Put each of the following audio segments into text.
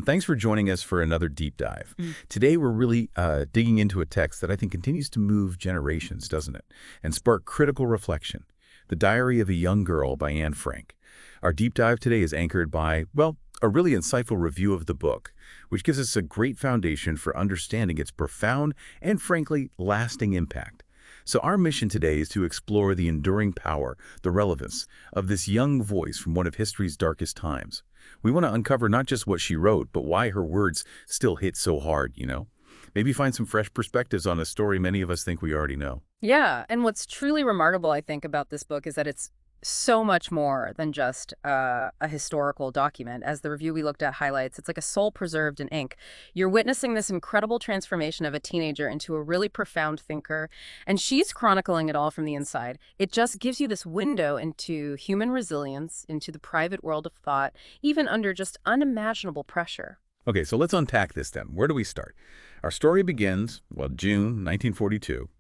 Thanks for joining us for another deep dive. Mm. Today, we're really digging into a text that I think continues to move generations, doesn't it? And spark critical reflection. The Diary of a Young Girl by Anne Frank. Our deep dive today is anchored by, well, a really insightful review of the book, which gives us a great foundation for understanding its profound and, frankly, lasting impact. So our mission today is to explore the enduring power, the relevance of this young voice from one of history's darkest times. We want to uncover not just what she wrote, but why her words still hit so hard. Maybe find some fresh perspectives on a story many of us think we already know. Yeah, and what's truly remarkable, I think, about this book is that it's so much more than just a historical document. As the review we looked at highlights, it's like a soul preserved in ink. You're witnessing this incredible transformation of a teenager into a really profound thinker, and she's chronicling it all from the inside. It just gives you this window into human resilience, into the private world of thought, even under just unimaginable pressure. Okay, so let's unpack this then. Where do we start? Our story begins, well, June 1942.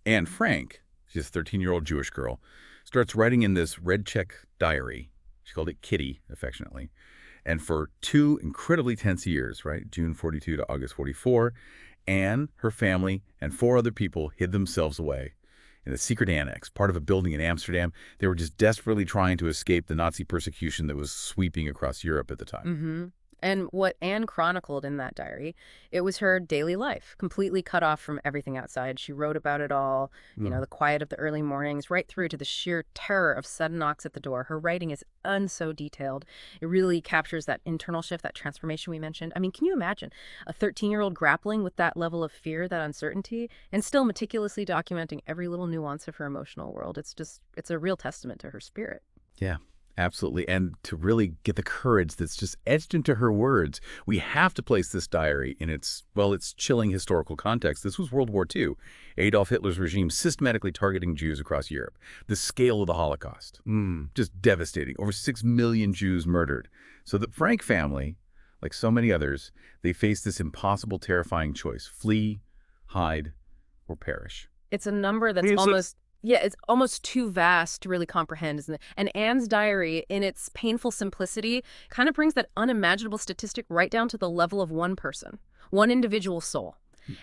Anne Frank, she's a 13-year-old Jewish girl, starts writing in this red check diary. She called it Kitty, affectionately. And for 2 incredibly tense years, right, June 42 to August 44, Anne, her family, and 4 other people hid themselves away in a secret annex, part of a building in Amsterdam. They were just desperately trying to escape the Nazi persecution that was sweeping across Europe at the time. Mm-hmm. And what Anne chronicled in that diary, it was her daily life, completely cut off from everything outside. She wrote about it all, the quiet of the early mornings, right through to the sheer terror of sudden knocks at the door. Her writing is so detailed. It really captures that internal shift, that transformation we mentioned. I mean, can you imagine a 13-year-old grappling with that level of fear, that uncertainty, and still meticulously documenting every little nuance of her emotional world? It's a real testament to her spirit. Yeah, absolutely. And to really get the courage that's just etched into her words, we have to place this diary in its chilling historical context. This was World War II, Adolf Hitler's regime systematically targeting Jews across Europe. The scale of the Holocaust, just devastating. Over 6 million Jews murdered. So the Frank family, like so many others, they faced this impossible, terrifying choice: flee, hide, or perish. It's a number that's it's almost too vast to really comprehend, isn't it? And Anne's diary, in its painful simplicity, kind of brings that unimaginable statistic right down to the level of one person, one individual soul.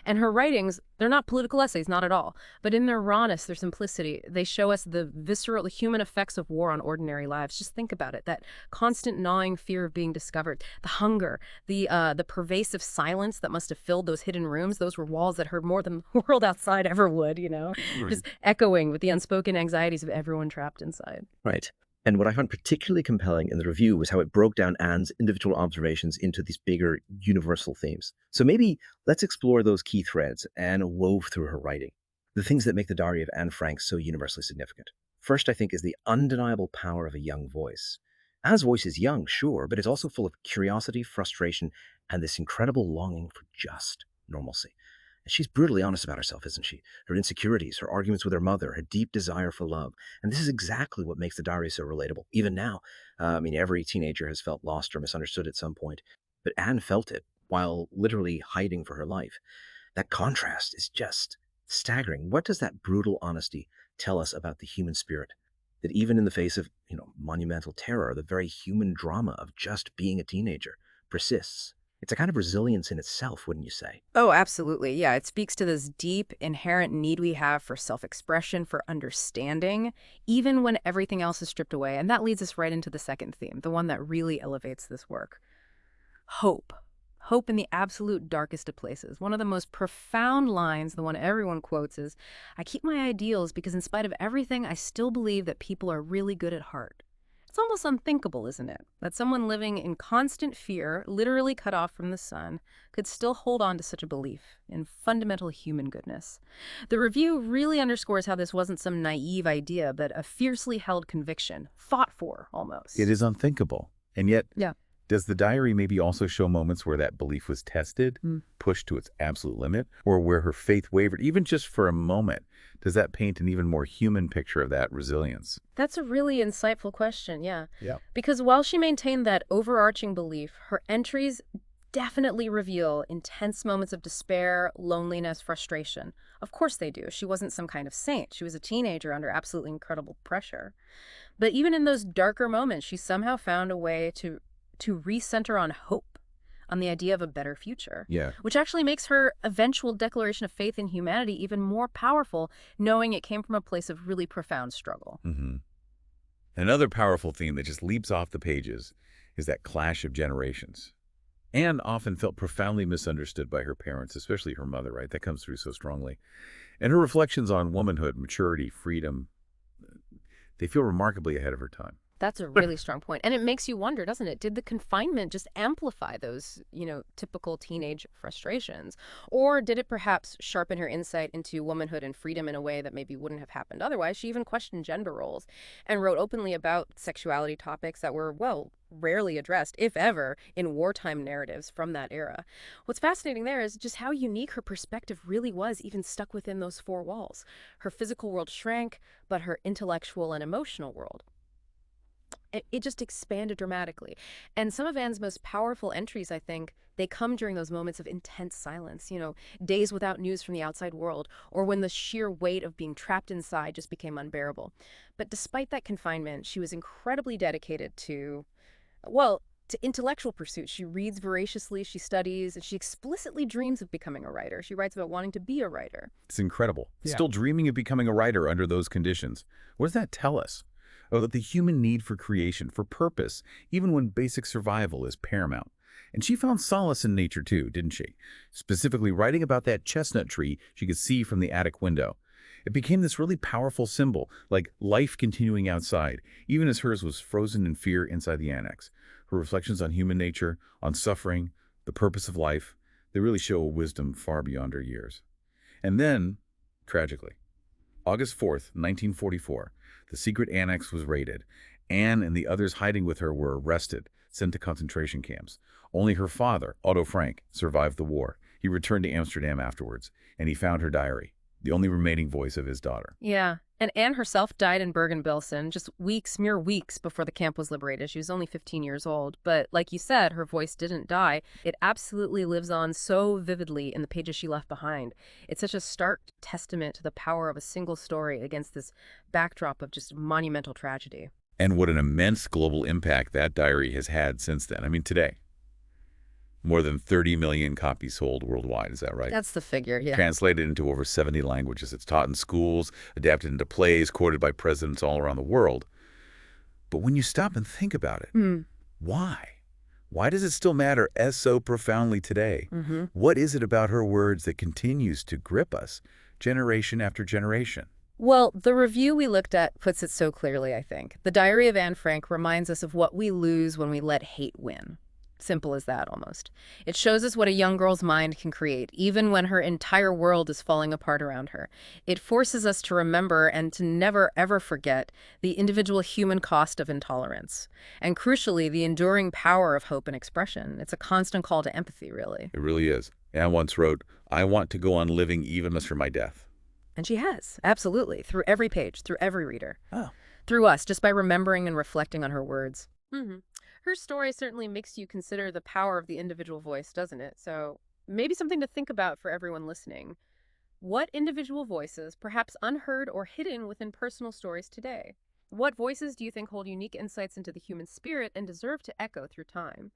And her writings, they're not political essays, not at all. But in their rawness, their simplicity, they show us the visceral, the human effects of war on ordinary lives. Just think about it, that constant gnawing fear of being discovered, the hunger, the pervasive silence that must have filled those hidden rooms. Those were walls that heard more than the world outside ever would. Right. Just echoing with the unspoken anxieties of everyone trapped inside. Right. And what I found particularly compelling in the review was how it broke down Anne's individual observations into these bigger universal themes. So maybe let's explore those key threads Anne wove through her writing, the things that make the diary of Anne Frank so universally significant. First, I think, is the undeniable power of a young voice. Anne's voice is young, sure, but it's also full of curiosity, frustration, and this incredible longing for just normalcy. She's brutally honest about herself, isn't she? Her insecurities, her arguments with her mother, her deep desire for love. And this is exactly what makes the diary so relatable. Even now, every teenager has felt lost or misunderstood at some point. But Anne felt it while literally hiding for her life. That contrast is just staggering. What does that brutal honesty tell us about the human spirit? That even in the face of, monumental terror, the very human drama of just being a teenager persists. It's a kind of resilience in itself, wouldn't you say? Oh, absolutely. Yeah, it speaks to this deep, inherent need we have for self-expression, for understanding, even when everything else is stripped away. And that leads us right into the second theme, the one that really elevates this work. Hope. Hope in the absolute darkest of places. One of the most profound lines, the one everyone quotes, is, "I keep my ideals because in spite of everything, I still believe that people are really good at heart." It's almost unthinkable, isn't it? That someone living in constant fear, literally cut off from the sun, could still hold on to such a belief in fundamental human goodness. The review really underscores how this wasn't some naive idea, but a fiercely held conviction, fought for almost. It is unthinkable. And yet, Yeah. does the diary maybe also show moments where that belief was tested, pushed to its absolute limit, or where her faith wavered, even just for a moment? Does that paint an even more human picture of that resilience? That's a really insightful question, yeah. Yeah. Because while she maintained that overarching belief, her entries definitely reveal intense moments of despair, loneliness, frustration. Of course they do. She wasn't some kind of saint. She was a teenager under absolutely incredible pressure. But even in those darker moments, she somehow found a way to recenter on hope, on the idea of a better future, Yeah. which actually makes her eventual declaration of faith in humanity even more powerful, knowing it came from a place of really profound struggle. Mm-hmm. Another powerful theme that just leaps off the pages is that clash of generations. Anne often felt profoundly misunderstood by her parents, especially her mother, right? That comes through so strongly. And her reflections on womanhood, maturity, freedom, they feel remarkably ahead of her time. That's a really strong point. And it makes you wonder, doesn't it? Did the confinement just amplify those, typical teenage frustrations? Or did it perhaps sharpen her insight into womanhood and freedom in a way that maybe wouldn't have happened otherwise? She even questioned gender roles and wrote openly about sexuality topics that were, well, rarely addressed, if ever, in wartime narratives from that era. What's fascinating there is just how unique her perspective really was, even stuck within those four walls. Her physical world shrank, but her intellectual and emotional world, it just expanded dramatically. And some of Anne's most powerful entries, I think, they come during those moments of intense silence, days without news from the outside world, or when the sheer weight of being trapped inside just became unbearable. But despite that confinement, she was incredibly dedicated to, well, to intellectual pursuits. She reads voraciously, she studies, and she explicitly dreams of becoming a writer. She writes about wanting to be a writer. It's incredible. Yeah. Still dreaming of becoming a writer under those conditions. What does that tell us? Oh, that the human need for creation, for purpose, even when basic survival is paramount. And she found solace in nature too, didn't she? Specifically writing about that chestnut tree she could see from the attic window. It became this really powerful symbol, like life continuing outside, even as hers was frozen in fear inside the annex. Her reflections on human nature, on suffering, the purpose of life, they really show a wisdom far beyond her years. And then, tragically, August 4th, 1944, the secret annex was raided. Anne and the others hiding with her were arrested, sent to concentration camps. Only her father, Otto Frank, survived the war. He returned to Amsterdam afterwards, and he found her diary, the only remaining voice of his daughter. Yeah. And Anne herself died in Bergen-Belsen just mere weeks before the camp was liberated. She was only 15 years old. But like you said, her voice didn't die. It absolutely lives on so vividly in the pages she left behind. It's such a stark testament to the power of a single story against this backdrop of just monumental tragedy. And what an immense global impact that diary has had since then. I mean, today, more than 30 million copies sold worldwide. Is that right? That's the figure, yeah. Translated into over 70 languages. It's taught in schools, adapted into plays, quoted by presidents all around the world. But when you stop and think about it, why? Why does it still matter as so profoundly today? What is it about her words that continues to grip us generation after generation? Well, the review we looked at puts it so clearly, I think. The Diary of Anne Frank reminds us of what we lose when we let hate win. Simple as that, almost. It shows us what a young girl's mind can create, even when her entire world is falling apart around her. It forces us to remember and to never, ever forget the individual human cost of intolerance. And crucially, the enduring power of hope and expression. It's a constant call to empathy, really. It really is. Anne once wrote, "I want to go on living even after my death." And she has, absolutely, through every page, through every reader. Oh. Through us, just by remembering and reflecting on her words. Her story certainly makes you consider the power of the individual voice, doesn't it? So maybe something to think about for everyone listening. What individual voices, perhaps unheard or hidden within personal stories today? What voices do you think hold unique insights into the human spirit and deserve to echo through time?